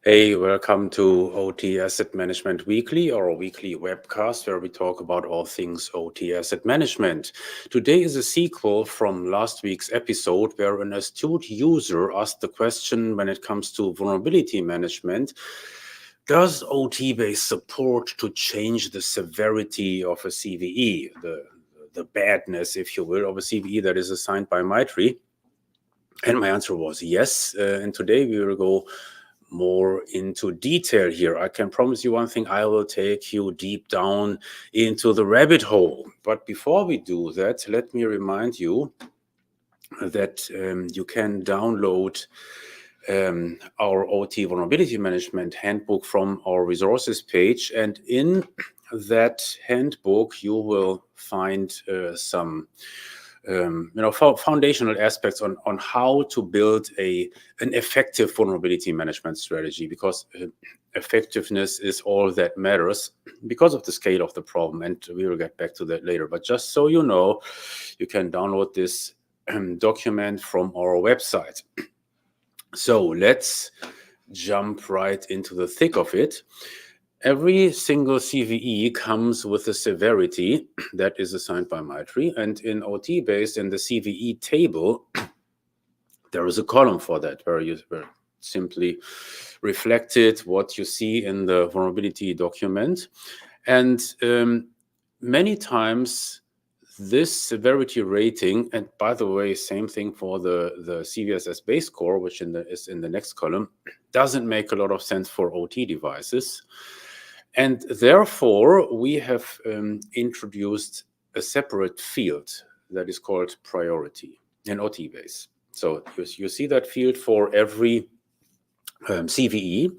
Hey, welcome to OT Asset Management Weekly, or a weekly webcast where we talk about all things OT asset management. Today is a sequel from last week's episode where an astute user asked the question when it comes to vulnerability management: does OTbase support to change the severity of a CVE, the badness, if you will, of a CVE that is assigned by MITRE? And my answer was yes. And today we will go more into detail here. I can promise you one thing: I will take you deep down into the rabbit hole. But before we do that, let me remind you that you can download our OT vulnerability management handbook from our resources page. And in that handbook, you will find some foundational aspects on how to build an effective vulnerability management strategy, because effectiveness is all that matters because of the scale of the problem, and we will get back to that later. But just so you know, you can download this document from our website. So let's jump right into the thick of it. Every single CVE comes with a severity that is assigned by MITRE, and in OTbase, in the CVE table, there is a column for that where you simply reflected what you see in the vulnerability document. And many times this severity rating, and by the way, same thing for the CVSS base score, which is in the next column, doesn't make a lot of sense for OT devices. And therefore, we have introduced a separate field that is called priority in OTbase. So you see that field for every CVE,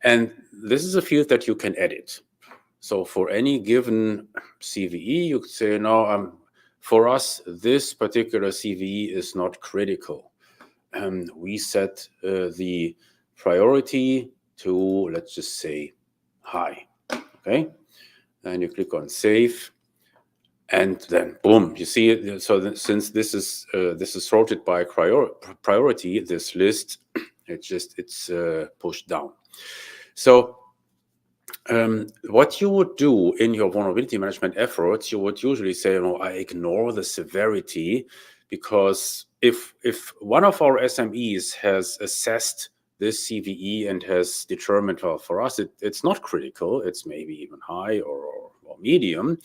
and this is a field that you can edit. So for any given CVE, you could say, no, for us, this particular CVE is not critical. We set the priority to, let's just say, high. Okay, and you click on save, and then boom, you see it. So since this is sorted by priority, this list, it's pushed down. So what you would do in your vulnerability management efforts, you would usually say, I ignore the severity, because if one of our SMEs has assessed this CVE and has determined, well, for us, it's not critical, it's maybe even high or medium,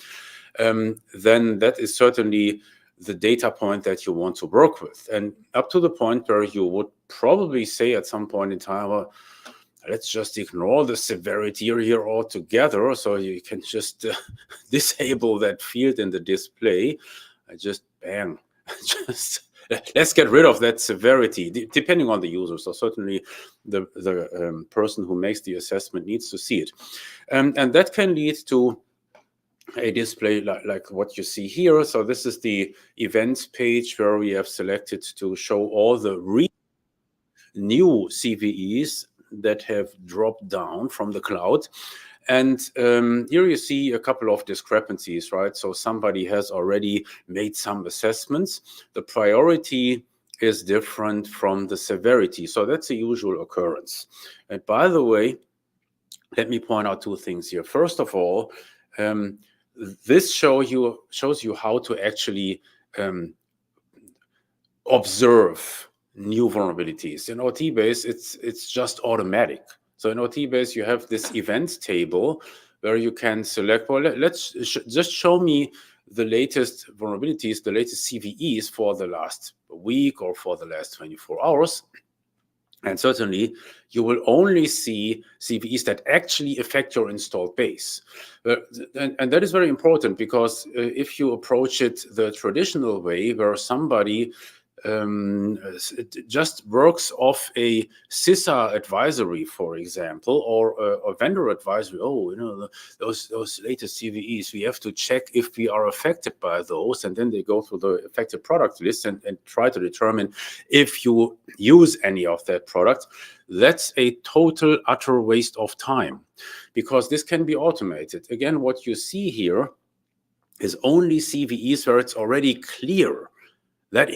then that is certainly the data point that you want to work with. And up to the point where you would probably say at some point in time, well, let's just ignore the severity here altogether. So you can just disable that field in the display. Let's get rid of that severity, depending on the user. So certainly the person who makes the assessment needs to see it. And that can lead to a display like what you see here. So this is the events page where we have selected to show all the new CVEs that have dropped down from the cloud. And here you see a couple of discrepancies, right? So somebody has already made some assessments. The priority is different from the severity. So that's a usual occurrence. And by the way, let me point out two things here. First of all, this shows you how to actually observe new vulnerabilities. In OTbase, it's just automatic. So in OTbase, you have this event table where you can select, well, let's just show me the latest vulnerabilities, the latest CVEs for the last week or for the last 24 hours. And certainly, you will only see CVEs that actually affect your installed base. And that is very important, because if you approach it the traditional way, where somebody just works off a CISA advisory, for example, or a vendor advisory, those latest CVEs, we have to check if we are affected by those, and then they go through the affected product list and try to determine if you use any of that product. That's a total, utter waste of time, because this can be automated. Again, what you see here is only CVEs where it's already clear that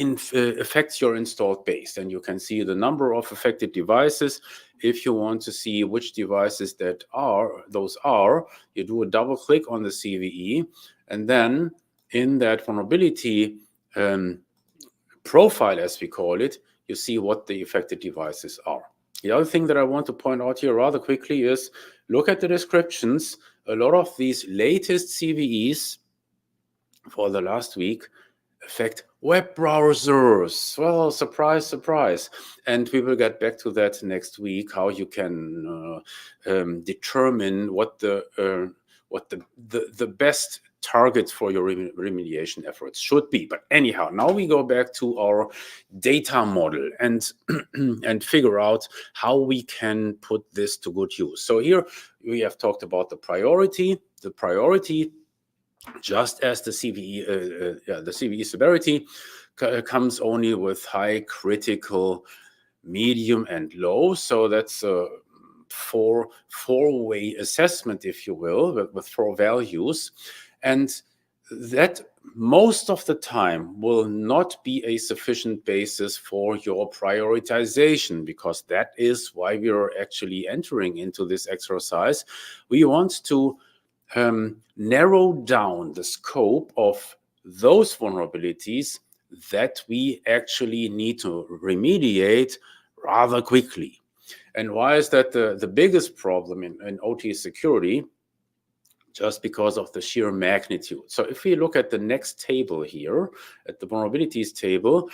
affects your installed base. And you can see the number of affected devices. If you want to see which devices those are, you do a double click on the CVE, and then in that vulnerability profile, as we call it, you see what the affected devices are. The other thing that I want to point out here rather quickly is look at the descriptions. A lot of these latest CVEs for the last week affect web browsers. Well, surprise, surprise. And we will get back to that next week, how you can determine what the best targets for your remediation efforts should be. But anyhow, now we go back to our data model and and figure out how we can put this to good use. So here we have talked about the priority. The priority, just as the CVE severity comes only with high, critical, medium, and low. So that's a four-way assessment, if you will, with 4 values. And that most of the time will not be a sufficient basis for your prioritization, because that is why we are actually entering into this exercise. We want to narrow down the scope of those vulnerabilities that we actually need to remediate rather quickly. And why is that the biggest problem in OT security? Just because of the sheer magnitude. So if we look at the next table here, at the vulnerabilities table,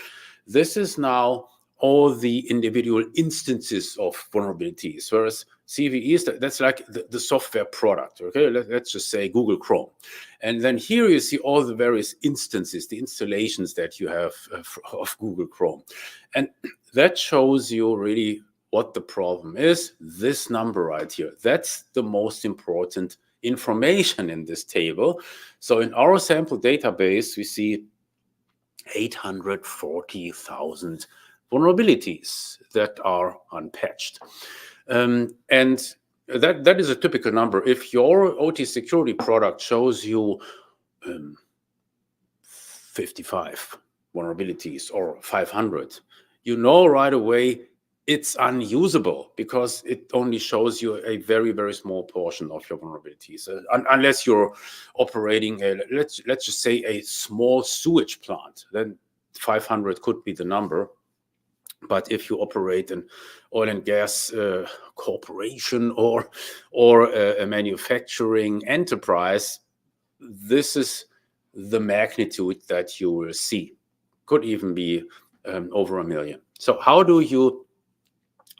this is now all the individual instances of vulnerabilities, whereas CVEs, that's like the software product, okay? Let's just say Google Chrome. And then here you see all the various instances, the installations that you have of Google Chrome. And that shows you really what the problem is. This number right here, that's the most important information in this table. So in our sample database, we see 840,000 vulnerabilities that are unpatched. And that is a typical number. If your OT security product shows you 55 vulnerabilities or 500, you know right away it's unusable, because it only shows you a very, very small portion of your vulnerabilities. Unless you're operating let's just say a small sewage plant, then 500 could be the number. But if you operate an oil and gas corporation or a manufacturing enterprise, this is the magnitude that you will see. Could even be over 1 million. So how do you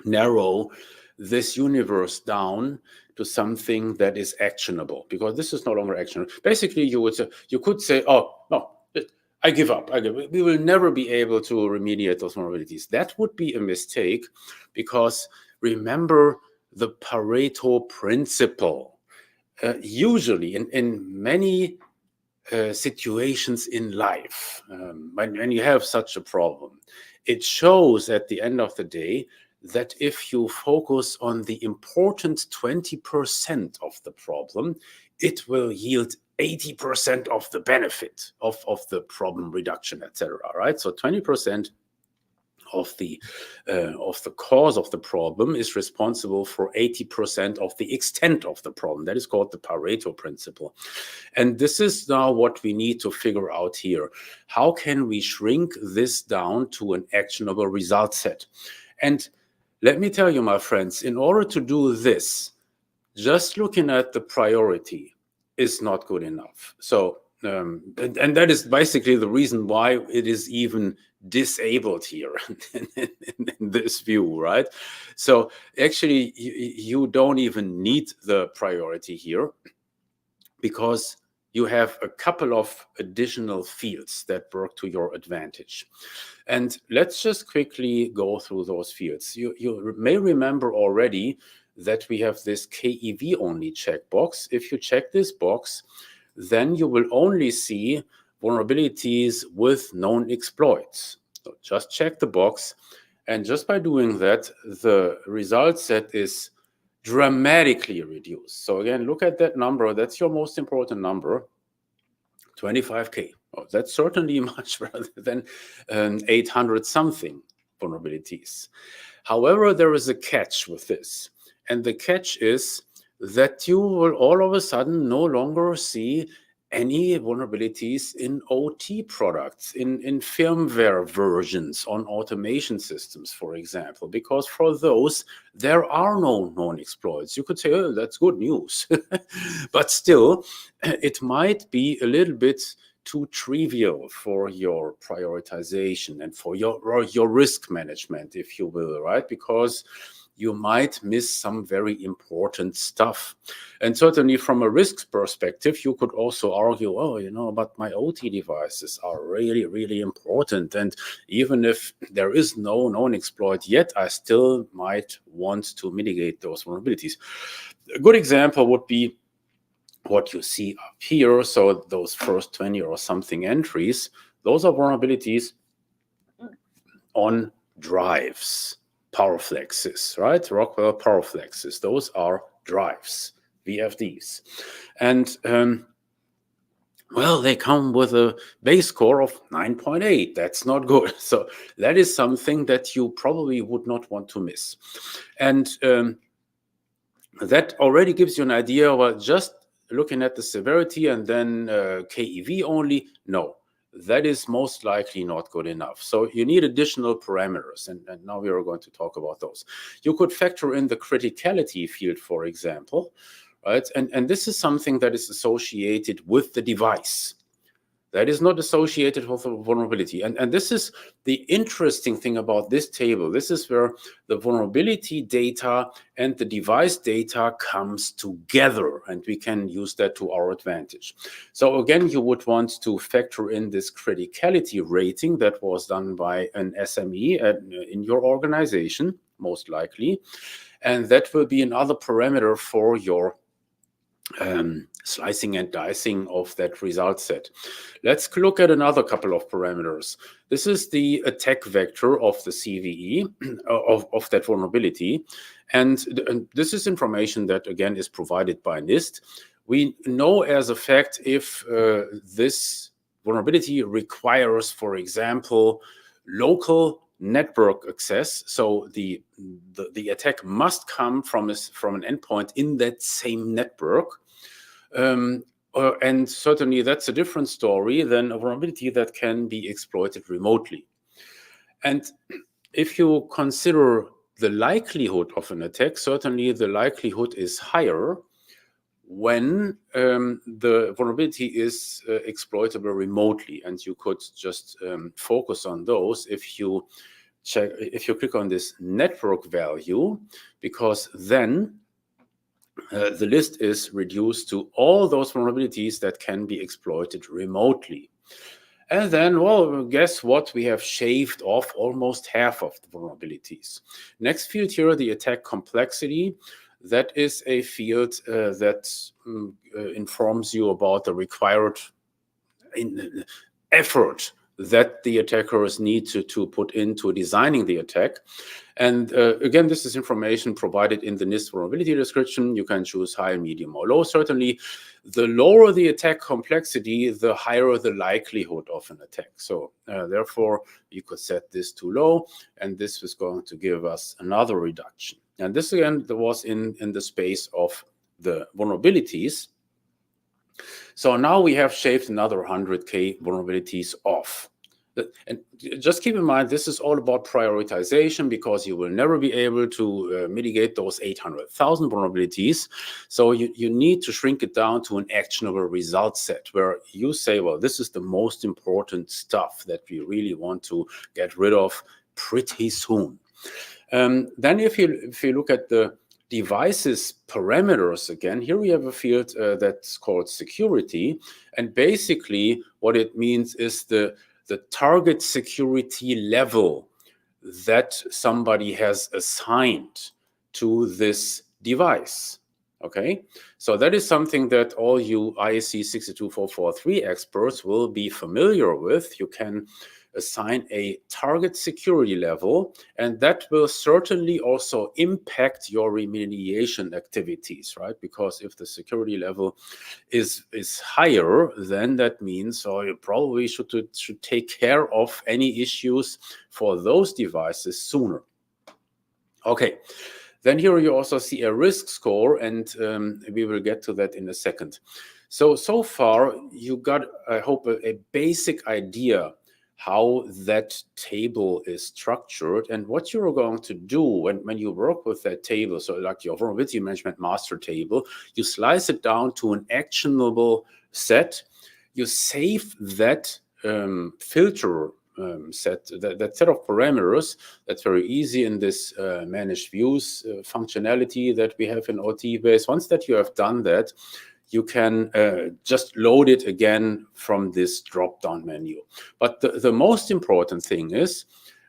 narrow this universe down to something that is actionable? Because this is no longer actionable. Basically, you could say, oh, no, I give up. We will never be able to remediate those vulnerabilities. That would be a mistake, because remember the Pareto principle. Usually, in many situations in life, when you have such a problem, it shows at the end of the day that if you focus on the important 20% of the problem, it will yield 80% of the benefit of the problem reduction, etc. Right? So 20% of the cause of the problem is responsible for 80% of the extent of the problem. That is called the Pareto principle. And this is now what we need to figure out here. How can we shrink this down to an actionable result set? And let me tell you, my friends, in order to do this, just looking at the priority is not good enough. So, and that is basically the reason why it is even disabled here in this view, right? So actually, you don't even need the priority here, because you have a couple of additional fields that work to your advantage. And let's just quickly go through those fields. You may remember already that we have this KEV only checkbox. If you check this box, then you will only see vulnerabilities with known exploits. So just check the box. And just by doing that, the result set is dramatically reduced. So again, look at that number. That's your most important number, 25K. Oh, that's certainly much rather than 800 something vulnerabilities. However, there is a catch with this. And the catch is that you will all of a sudden no longer see any vulnerabilities in OT products, in firmware versions on automation systems, for example, because for those, there are no known exploits. You could say, oh, that's good news. But still, it might be a little bit too trivial for your prioritization and for your risk management, if you will, right? Because you might miss some very important stuff. And certainly from a risk perspective, you could also argue, oh, you know, but my OT devices are really, really important. And even if there is no known exploit yet, I still might want to mitigate those vulnerabilities. A good example would be what you see up here. So those first 20 or something entries, those are vulnerabilities on drives, power flexes, right? Rockwell power flexes. Those are drives, VFDs. And well, they come with a base score of 9.8. That's not good. So that is something that you probably would not want to miss. And that already gives you an idea. Well, just looking at the severity and then KEV only, no, that is most likely not good enough. So you need additional parameters, and now we are going to talk about those. You could factor in the criticality field, for example, right? And this is something that is associated with the device. That is not associated with a vulnerability. And this is the interesting thing about this table. This is where the vulnerability data and the device data comes together, and we can use that to our advantage. So again, you would want to factor in this criticality rating that was done by an SME in your organization, most likely. And that will be another parameter for your slicing and dicing of that result set. Let's look at another couple of parameters. This is the attack vector of the CVE, of that vulnerability. And this is information that, again, is provided by NIST. We know as a fact if this vulnerability requires, for example, local network access. So the attack must come from an endpoint in that same network. And certainly that's a different story than a vulnerability that can be exploited remotely. And if you consider the likelihood of an attack, certainly the likelihood is higher when the vulnerability is exploitable remotely. And you could just focus on those if you click on this network value, because then the list is reduced to all those vulnerabilities that can be exploited remotely. And then, well, guess what? We have shaved off almost half of the vulnerabilities. Next field here, the attack complexity. That is a field that informs you about the required effort that the attackers need to put into designing the attack. And again, this is information provided in the NIST vulnerability description. You can choose high, medium, or low. Certainly, the lower the attack complexity, the higher the likelihood of an attack. So therefore, you could set this to low, and this is going to give us another reduction. And this, again, was in the space of the vulnerabilities. So now we have shaved another 100K vulnerabilities off. And just keep in mind, this is all about prioritization, because you will never be able to mitigate those 800,000 vulnerabilities. So you need to shrink it down to an actionable result set where you say, well, this is the most important stuff that we really want to get rid of pretty soon. Then if you look at the devices parameters, again, here we have a field that's called security. And basically what it means is the target security level that somebody has assigned to this device. Okay, so that is something that all you IEC 62443 experts will be familiar with. You can assign a target security level, and that will certainly also impact your remediation activities, right? Because if the security level is higher, then that means you probably should take care of any issues for those devices sooner. Okay, then here you also see a risk score, and we will get to that in a second. So far you got, I hope, a basic idea how that table is structured and what you're going to do when you work with that table. So like your vulnerability management master table, you slice it down to an actionable set. You save that filter set, that set of parameters. That's very easy in this managed views functionality that we have in OTbase. Once that you have done that, you can just load it again from this drop-down menu. But the most important thing is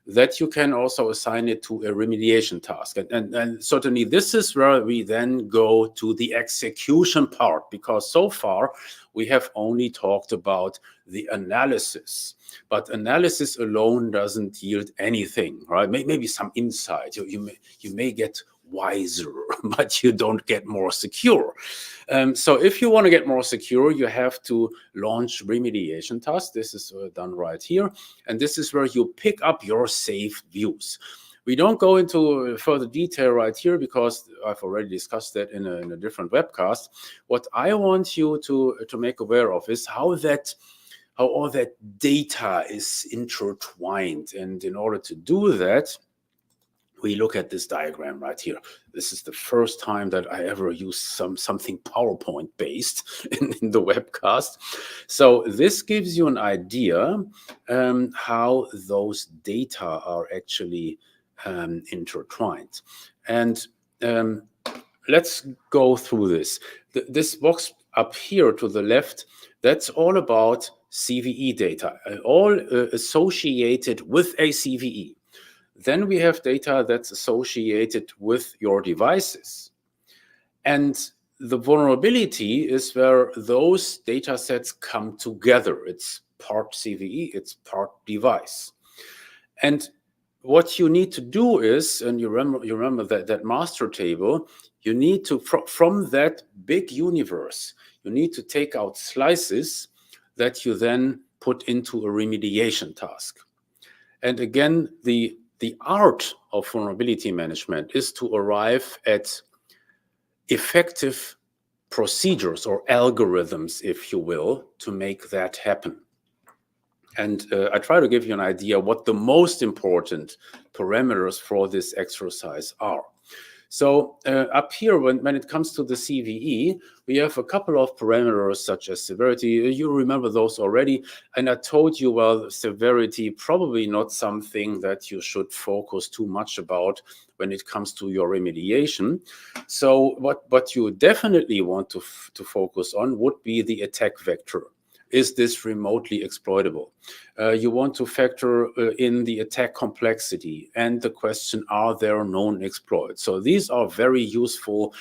that you can also assign it to a remediation task. And certainly this is where we then go to the execution part, because so far we have only talked about the analysis. But analysis alone doesn't yield anything, right? Maybe some insight. You may get wiser, but you don't get more secure. So if you want to get more secure, you have to launch remediation tasks. This is done right here. And this is where you pick up your saved views. We don't go into further detail right here because I've already discussed that in a different webcast. What I want you to make aware of is how all that data is intertwined. And in order to do that, we look at this diagram right here. This is the first time that I ever use something PowerPoint based in the webcast. So this gives you an idea how those data are actually intertwined. And let's go through this. This box up here to the left, that's all about CVE data, all associated with a CVE. Then we have data that's associated with your devices. And the vulnerability is where those data sets come together. It's part CVE, it's part device. And what you need to do is, and you remember that master table, you need to, from that big universe, you need to take out slices that you then put into a remediation task. And again, the art of vulnerability management is to arrive at effective procedures or algorithms, if you will, to make that happen. And I try to give you an idea what the most important parameters for this exercise are. So up here, when it comes to the CVE, we have a couple of parameters such as severity. You remember those already. And I told you, well, severity, probably not something that you should focus too much about when it comes to your remediation. So what you definitely want to focus on would be the attack vector. Is this remotely exploitable? You want to factor in the attack complexity and the question, are there known exploits? So these are very useful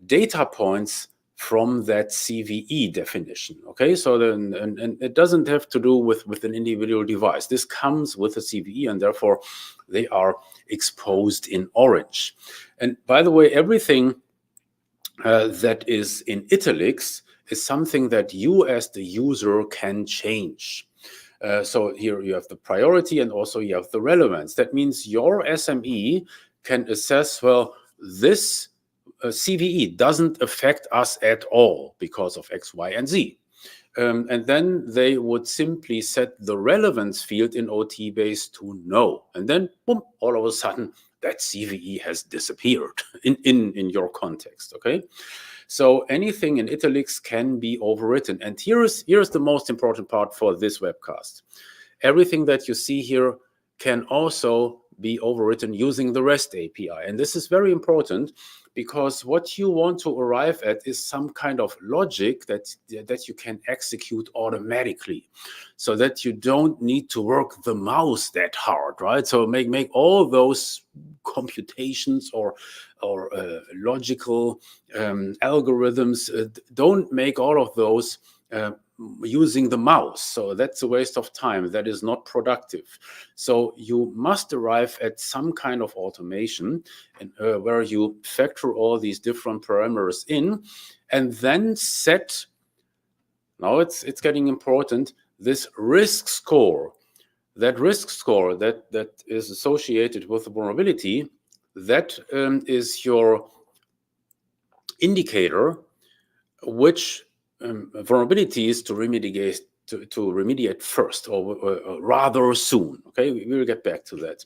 data points from that CVE definition, okay? So then, and it doesn't have to do with an individual device. This comes with a CVE, and therefore they are exposed in orange. And by the way, everything that is in italics is something that you as the user can change. So here you have the priority and also you have the relevance. That means your SME can assess, well, this CVE doesn't affect us at all because of X, Y, and Z. And then they would simply set the relevance field in OTbase to no. And then, boom, all of a sudden, that CVE has disappeared in your context, okay? So anything in italics can be overwritten. And here's the most important part for this webcast. Everything that you see here can also be overwritten using the REST API. And this is very important because what you want to arrive at is some kind of logic that you can execute automatically so that you don't need to work the mouse that hard, right? So make all those computations or logical algorithms, don't make all of those using the mouse. So that's a waste of time. That is not productive. So you must arrive at some kind of automation where you factor all these different parameters in and then set, now it's getting important, this risk score. That risk score that is associated with the vulnerability, that is your indicator which vulnerabilities to remediate first or rather soon. Okay, we will get back to that.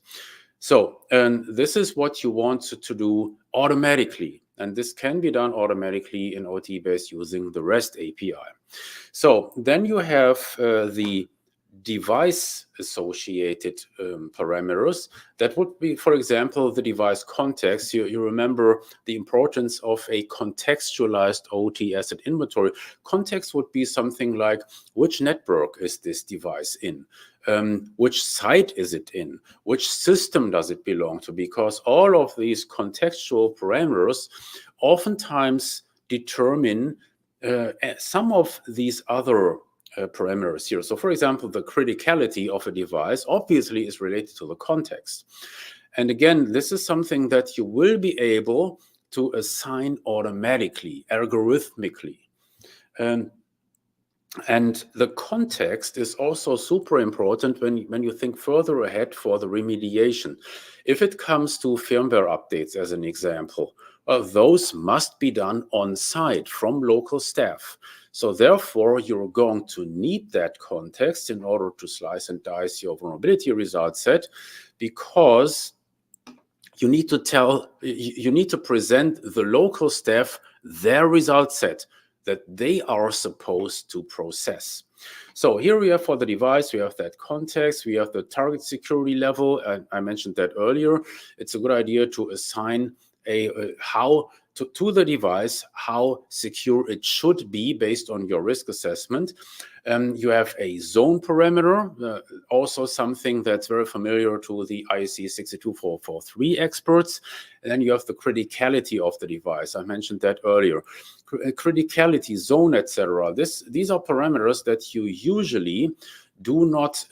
So this is what you want to do automatically, and this can be done automatically in OTbase using the REST API. So then you have the device associated parameters. That would be, for example, the device context. You remember the importance of a contextualized OT asset inventory. Context would be something like, which network is this device in? Which site is it in? Which system does it belong to? Because all of these contextual parameters oftentimes determine some of these other parameters here. So for example, the criticality of a device obviously is related to the context. And again, this is something that you will be able to assign automatically, algorithmically. And the context is also super important when you think further ahead for the remediation. If it comes to firmware updates, as an example, those must be done on site from local staff. So therefore, you're going to need that context in order to slice and dice your vulnerability result set, because you need to present the local staff their result set that they are supposed to process. So here we have for the device, we have that context, we have the target security level. I mentioned that earlier. It's a good idea to assign to the device how secure it should be based on your risk assessment. You have a zone parameter, also something that's very familiar to the IEC 62443 experts. And then you have the criticality of the device. I mentioned that earlier. Criticality, zone, etc. These are parameters that you usually do not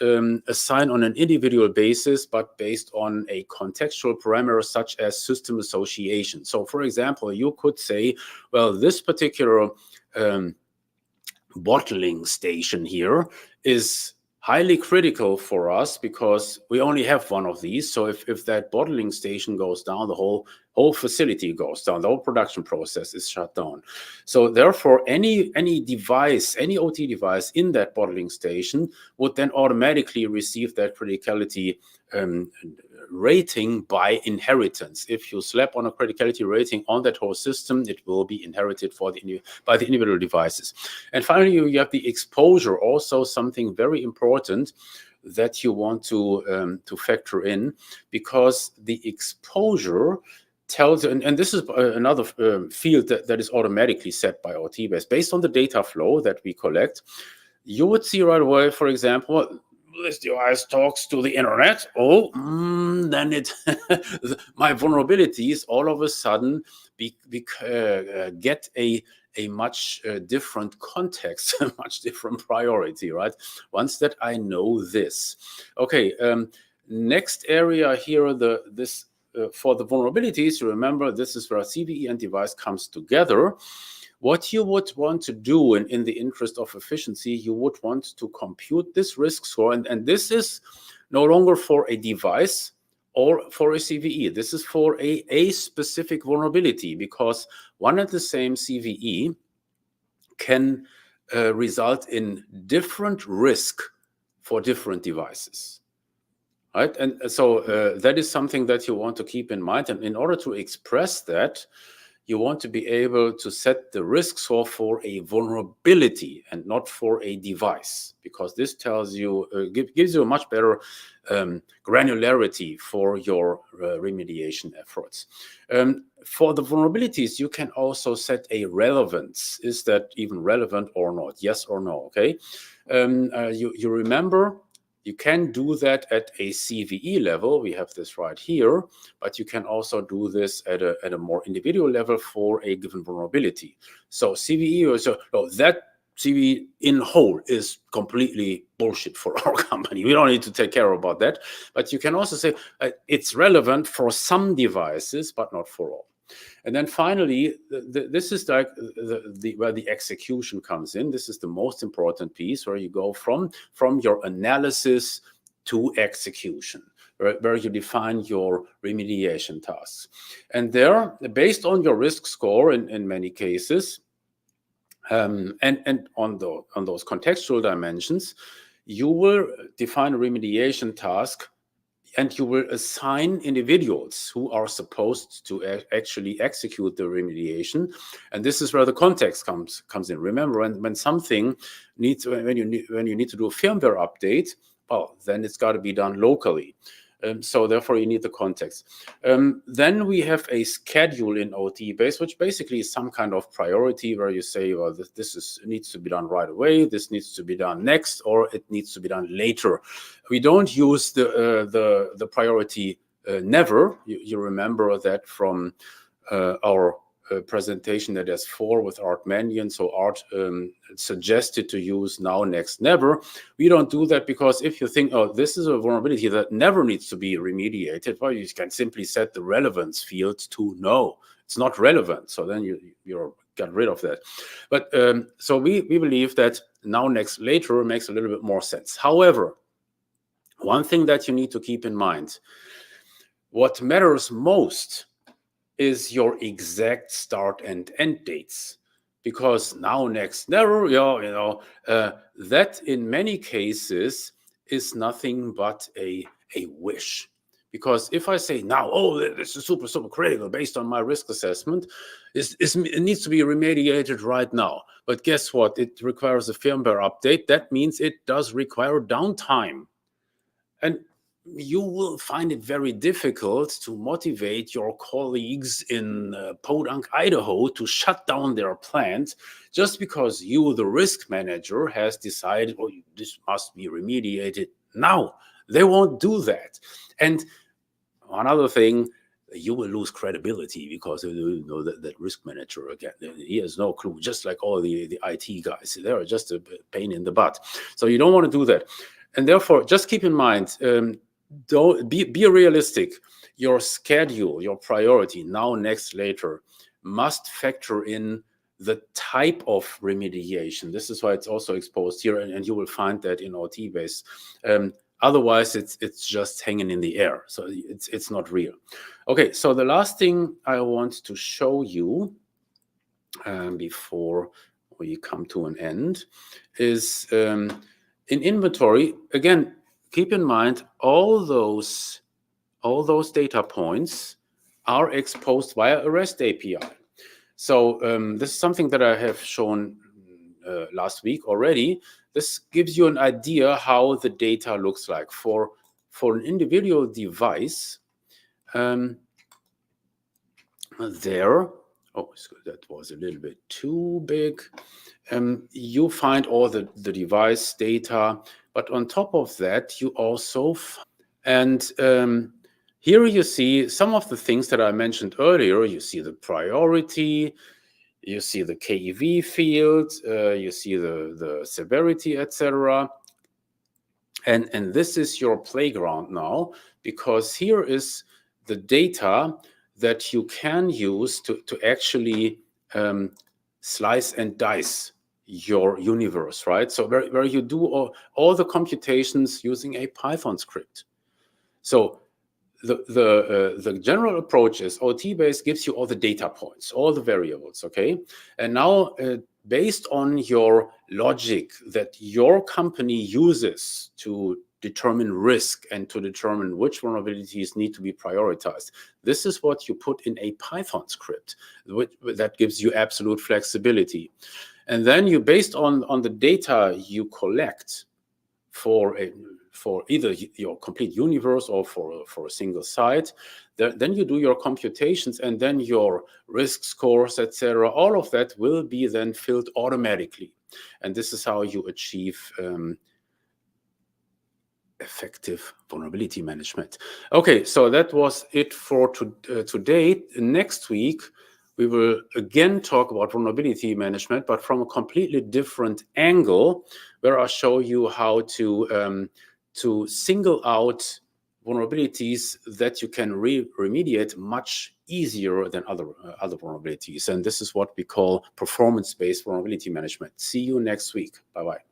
assign on an individual basis, but based on a contextual parameter such as system association. So for example, you could say, well, this particular bottling station here is highly critical for us because we only have one of these. So if that bottling station goes down, the whole facility goes down, the whole production process is shut down. So therefore, any device, any OT device in that bottling station would then automatically receive that criticality rating by inheritance. If you slap on a criticality rating on that whole system, it will be inherited by the individual devices. And finally, you have the exposure, also something very important that you want to factor in, because the exposure tells, and this is another field that is automatically set by OTbase based on the data flow that we collect. You would see right away, for example, this device talks to the internet. Oh, then my vulnerabilities all of a sudden get a much different context, a much different priority, right? Once that I know this. Okay, next area here, for the vulnerabilities, remember this is where CVE and device comes together. What you would want to do in the interest of efficiency, you would want to compute this risk score. And this is no longer for a device or for a CVE. This is for a specific vulnerability, because one and the same CVE can result in different risk for different devices. Right? And so that is something that you want to keep in mind. And in order to express that, you want to be able to set the risk score for a vulnerability and not for a device, because this tells you, gives you a much better granularity for your remediation efforts. For the vulnerabilities, you can also set a relevance. Is that even relevant or not? Yes or no, okay? You remember, you can do that at a CVE level. We have this right here, but you can also do this at a more individual level for a given vulnerability. So CVE, that CVE in whole is completely bullshit for our company. We don't need to take care about that. But you can also say it's relevant for some devices, but not for all. And then finally, this is like where the execution comes in. This is the most important piece, where you go from your analysis to execution, where you define your remediation tasks. And there, based on your risk score in many cases, and on those contextual dimensions, you will define a remediation task, and you will assign individuals who are supposed to actually execute the remediation. And this is where the context comes in. Remember, when something needs, when you need to do a firmware update, well, then it's got to be done locally. So therefore, you need the context. Then we have a schedule in OTbase, which basically is some kind of priority, where you say, well, this needs to be done right away, this needs to be done next, or it needs to be done later. We don't use the priority never. You remember that from our presentation at S4 with Art Mannion. So Art suggested to use now, next, never. We don't do that, because if you think, oh, this is a vulnerability that never needs to be remediated, well, you can simply set the relevance field to no, it's not relevant. So then you're got rid of that. But so we believe that now, next, later makes a little bit more sense. However, one thing that you need to keep in mind, what matters most is your exact start and end dates, because now, next, never, that in many cases is nothing but a wish. Because if I say now, oh, this is super critical based on my risk assessment, it needs to be remediated right now. But guess what? It requires a firmware update. That means it does require downtime. And you will find it very difficult to motivate your colleagues in Podunk, Idaho, to shut down their plant just because you, the risk manager, has decided, oh, this must be remediated now. They won't do that. And one other thing, you will lose credibility, because you know that risk manager, again, he has no clue, just like all the IT guys. They're just a pain in the butt. So you don't want to do that. And therefore, just keep in mind, don't be realistic. Your schedule, your priority, now, next, later, must factor in the type of remediation. This is why it's also exposed here, and you will find that in OTbase. Otherwise, it's just hanging in the air. So it's not real. Okay, so the last thing I want to show you before we come to an end is in inventory. Again, keep in mind all those data points are exposed via a REST API. So this is something that I have shown last week already. This gives you an idea how the data looks like for an individual device. There, oh, that was a little bit too big. You find all the device data, but on top of that, you also here you see some of the things that I mentioned earlier. You see the priority, you see the KEV field, you see the severity, etc. And this is your playground now, because here is the data that you can use to actually slice and dice your universe, right? So where you do all the computations using a Python script. So the general approach is OTbase gives you all the data points, all the variables, okay? And now based on your logic that your company uses to determine risk and to determine which vulnerabilities need to be prioritized, this is what you put in a Python script that gives you absolute flexibility. And then you, based on the data you collect for either your complete universe or for a single site, then you do your computations, and then your risk scores, etc. All of that will be then filled automatically. And this is how you achieve effective vulnerability management. Okay, so that was it for today. Next week, we will again talk about vulnerability management, but from a completely different angle, where I'll show you how to single out vulnerabilities that you can remediate much easier than other vulnerabilities. And this is what we call performance-based vulnerability management. See you next week. Bye-bye.